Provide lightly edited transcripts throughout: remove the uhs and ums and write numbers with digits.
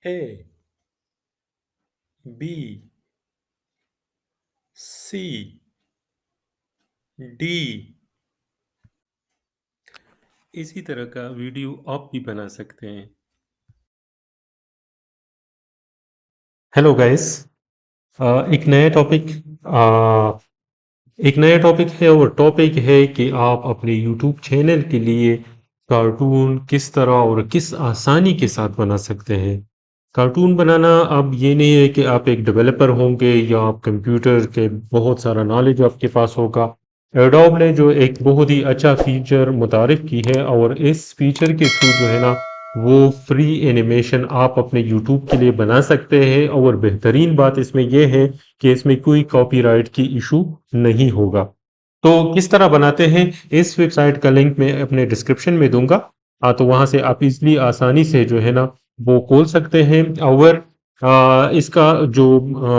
A, B, C, D। इसी तरह का वीडियो आप भी बना सकते हैं। Hello guys. एक नया टॉपिक एक नया टॉपिक है और टॉपिक है कि आप अपने यूट्यूब चैनल के लिए कार्टून किस तरह और किस आसानी के साथ बना सकते हैं। कार्टून बनाना अब ये नहीं है कि आप एक डेवलपर होंगे या आप कंप्यूटर के बहुत सारा नॉलेज आपके पास होगा। एडोब ने जो एक बहुत ही अच्छा फीचर मुतारिफ की है और इस फीचर के थ्रू जो है ना वो फ्री एनिमेशन आप अपने यूट्यूब के लिए बना सकते हैं और बेहतरीन बात इसमें यह है कि इसमें कोई कॉपीराइट की इशू नहीं होगा। तो किस तरह बनाते हैं, इस वेबसाइट का लिंक मैं अपने डिस्क्रिप्शन में दूंगा। तो वहां से आप इजली आसानी से जो है ना वो खोल सकते हैं। और इसका जो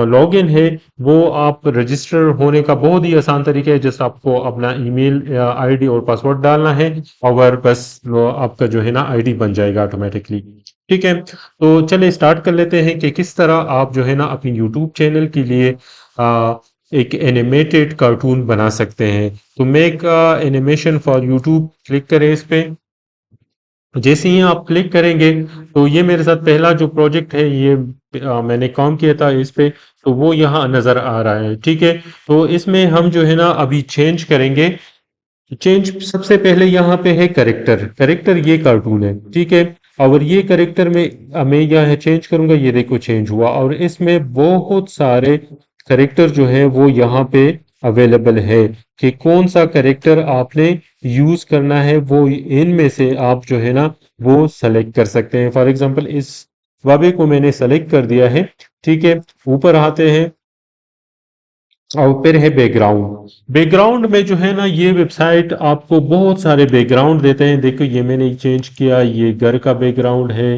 लॉगिन है वो आप रजिस्टर होने का बहुत ही आसान तरीका है। जस्ट आपको अपना ईमेल आईडी और पासवर्ड डालना है और बस वो आपका जो है ना आईडी बन जाएगा ऑटोमेटिकली। ठीक है, तो चलिए स्टार्ट कर लेते हैं कि किस तरह आप जो है ना अपनी यूट्यूब चैनल के लिए एक एनिमेटेड कार्टून बना सकते हैं। तो make animation for YouTube click करें इस पे। जैसे ही आप क्लिक करेंगे तो ये मेरे साथ पहला जो प्रोजेक्ट है ये मैंने काम किया था इस पे, तो वो यहाँ नज़र आ रहा है। ठीक है, तो इसमें हम जो है ना अभी चेंज करेंगे। चेंज सबसे पहले यहाँ पे है करेक्टर। करेक्टर ये कार्टून है, ठीक है। और ये करेक्टर में मैं यहाँ चेंज करूंगा, ये देखो चेंज हुआ और इसमें बहुत सारे करेक्टर जो है वो यहाँ पे अवेलेबल है कि कौन सा करेक्टर आपने यूज करना है। वो इनमें से आप जो है ना वो सेलेक्ट कर सकते हैं। फॉर एग्जांपल इस वाबे को मैंने सेलेक्ट कर दिया है। ठीक है, ऊपर आते हैं और फिर है बैकग्राउंड। बैकग्राउंड में जो है ना ये वेबसाइट आपको बहुत सारे बैकग्राउंड देते हैं। देखो ये मैंने चेंज किया, ये घर का बैकग्राउंड है।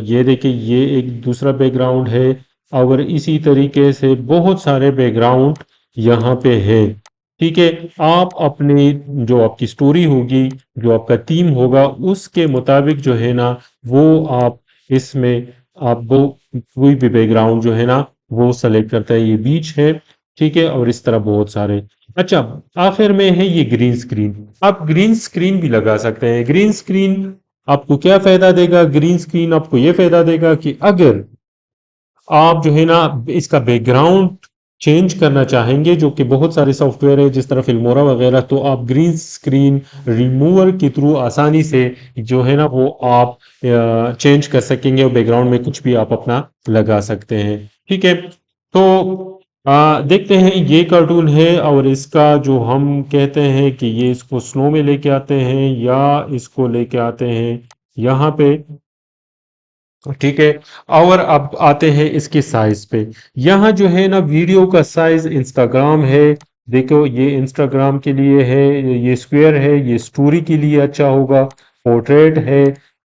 ये देखिए ये एक दूसरा बैकग्राउंड है। और इसी तरीके से बहुत सारे बैकग्राउंड यहाँ पे है। ठीक है, आप अपनी जो आपकी स्टोरी होगी, जो आपका थीम होगा उसके मुताबिक जो है ना वो आप इसमें आप वो कोई भी बैकग्राउंड जो है ना वो सेलेक्ट करता है। ये बीच है, ठीक है, और इस तरह बहुत सारे। अच्छा, आखिर में है ये ग्रीन स्क्रीन। आप ग्रीन स्क्रीन भी लगा सकते हैं। ग्रीन स्क्रीन आपको क्या फायदा देगा? ग्रीन स्क्रीन आपको ये फायदा देगा कि अगर आप जो है ना इसका बैकग्राउंड चेंज करना चाहेंगे, जो कि बहुत सारे सॉफ्टवेयर है जिस तरह फिल्मोरा वगैरह, तो आप ग्रीन स्क्रीन रिमूवर के थ्रू आसानी से जो है ना वो आप चेंज कर सकेंगे और बैकग्राउंड में कुछ भी आप अपना लगा सकते हैं। ठीक है, तो देखते हैं ये कार्टून है और इसका जो हम कहते हैं कि ये इसको स्नो में लेके आते हैं या इसको लेके आते हैं यहाँ पे। ठीक है, और अब आते हैं इसके साइज पे। यहाँ जो है ना वीडियो का साइज इंस्टाग्राम है। देखो ये इंस्टाग्राम के लिए है, ये स्क्वायर है, ये स्टोरी के लिए अच्छा होगा। पोर्ट्रेट है,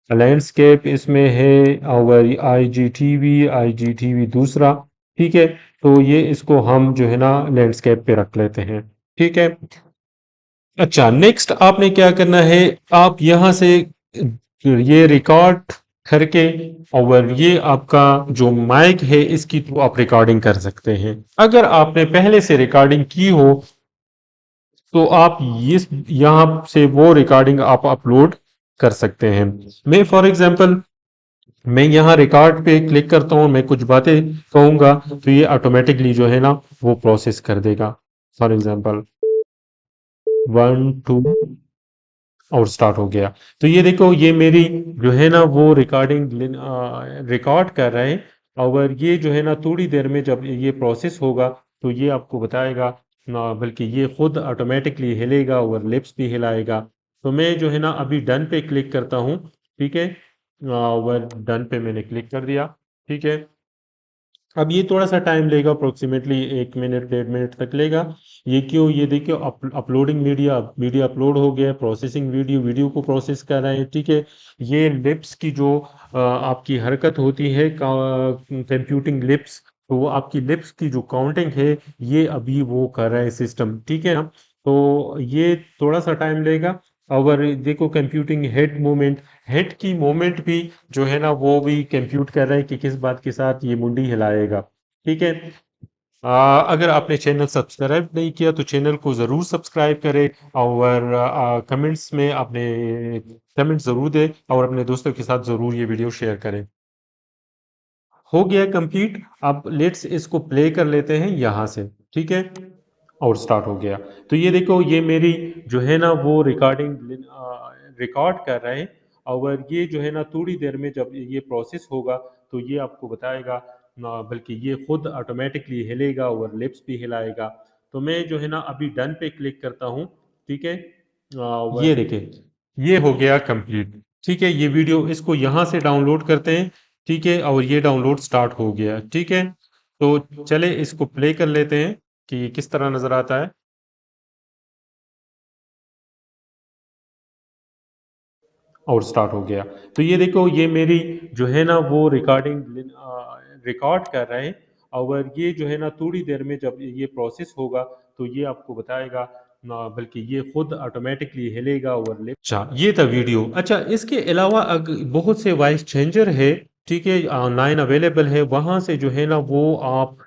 लैंडस्केप इसमें है, और आई जी टीवी दूसरा। ठीक है, तो ये इसको हम जो है ना लैंडस्केप पे रख लेते हैं। ठीक है, अच्छा नेक्स्ट आपने क्या करना है, आप यहाँ से ये रिकॉर्ड करके और ये आपका जो माइक है इसकी थ्रू आप रिकॉर्डिंग कर सकते हैं। अगर आपने पहले से रिकॉर्डिंग की हो तो आप इस यहाँ से वो रिकॉर्डिंग आप अपलोड कर सकते हैं। मैं फॉर एग्जांपल मैं यहाँ रिकॉर्ड पे क्लिक करता हूँ, मैं कुछ बातें कहूँगा तो ये ऑटोमेटिकली जो है ना वो प्रोसेस कर देगा। फॉर एग्जांपल 1 2 और स्टार्ट हो गया। तो ये देखो ये मेरी जो है ना वो रिकॉर्डिंग रिकॉर्ड कर रहे हैं। और ये जो है ना थोड़ी देर में जब ये प्रोसेस होगा तो ये आपको बताएगा ना, बल्कि ये खुद ऑटोमेटिकली हिलेगा और लिप्स भी हिलाएगा। तो मैं जो है ना अभी डन पे क्लिक करता हूँ। ठीक है, और डन पे मैंने क्लिक कर दिया। ठीक है, अब ये थोड़ा सा टाइम लेगा, अप्रोक्सीमेटली 1 मिनट 1.5 मिनट तक लेगा। ये क्यों? ये देखिए अपलोडिंग मीडिया, मीडिया अपलोड हो गया, प्रोसेसिंग वीडियो, वीडियो को प्रोसेस कर रहे हैं। ठीक है, ये लिप्स की जो आपकी हरकत होती है कंप्यूटिंग लिप्स, तो वो आपकी लिप्स की जो काउंटिंग है ये अभी वो कर रहा है सिस्टम। ठीक है ना, तो ये थोड़ा सा टाइम लेगा। और देखो कंप्यूटिंग हेड की मूवमेंट भी जो है ना वो भी कंप्यूट कर रहा है कि किस बात के साथ ये मुंडी हिलाएगा। ठीक है। अगर आपने चैनल सब्सक्राइब नहीं किया तो चैनल को ज़रूर सब्सक्राइब करें और कमेंट्स में अपने कमेंट ज़रूर दें और अपने दोस्तों के साथ ज़रूर ये वीडियो शेयर करें। हो गया कंप्लीट। अब लेट्स इसको प्ले कर लेते हैं यहाँ से। ठीक है। और स्टार्ट हो गया। तो ये देखो ये मेरी जो है ना वो रिकॉर्ड कर रहे हैं और ये जो है ना थोड़ी देर में जब ये प्रोसेस होगा तो ये आपको बताएगा बल्कि ये खुद ऑटोमेटिकली हिलेगा और लिप्स भी हिलाएगा। तो मैं जो है ना अभी डन पे क्लिक करता हूँ। ठीक है। ये देखें ये हो गया कंप्लीट। ठीक है। ये वीडियो इसको यहाँ से डाउनलोड करते हैं। ठीक है। और ये डाउनलोड स्टार्ट हो गया। ठीक है। तो चले इसको प्ले कर लेते हैं कि किस तरह नजर आता है। और स्टार्ट हो गया। तो ये देखो ये मेरी जो है ना वो रिकॉर्ड कर रहे हैं और ये जो है ना थोड़ी देर में जब ये प्रोसेस होगा तो ये आपको बताएगा बल्कि ये खुद ऑटोमेटिकली हिलेगा और ले। अच्छा ये था वीडियो। अच्छा इसके अलावा बहुत से वॉइस चेंजर है। ठीक है। ऑनलाइन अवेलेबल है वहां से जो है ना वो आप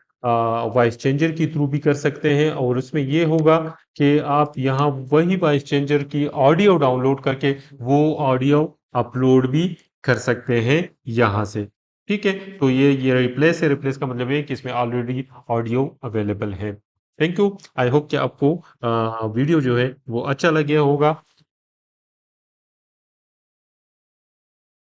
वॉइस चेंजर के थ्रू भी कर सकते हैं और उसमें ये होगा कि आप यहाँ वही वॉइस चेंजर की ऑडियो डाउनलोड करके वो ऑडियो अपलोड भी कर सकते हैं यहाँ से। ठीक है। तो ये रिप्लेस है। रिप्लेस का मतलब है कि इसमें ऑलरेडी ऑडियो अवेलेबल है। Thank you. आई होप कि आपको वीडियो जो है वो अच्छा लगे होगा।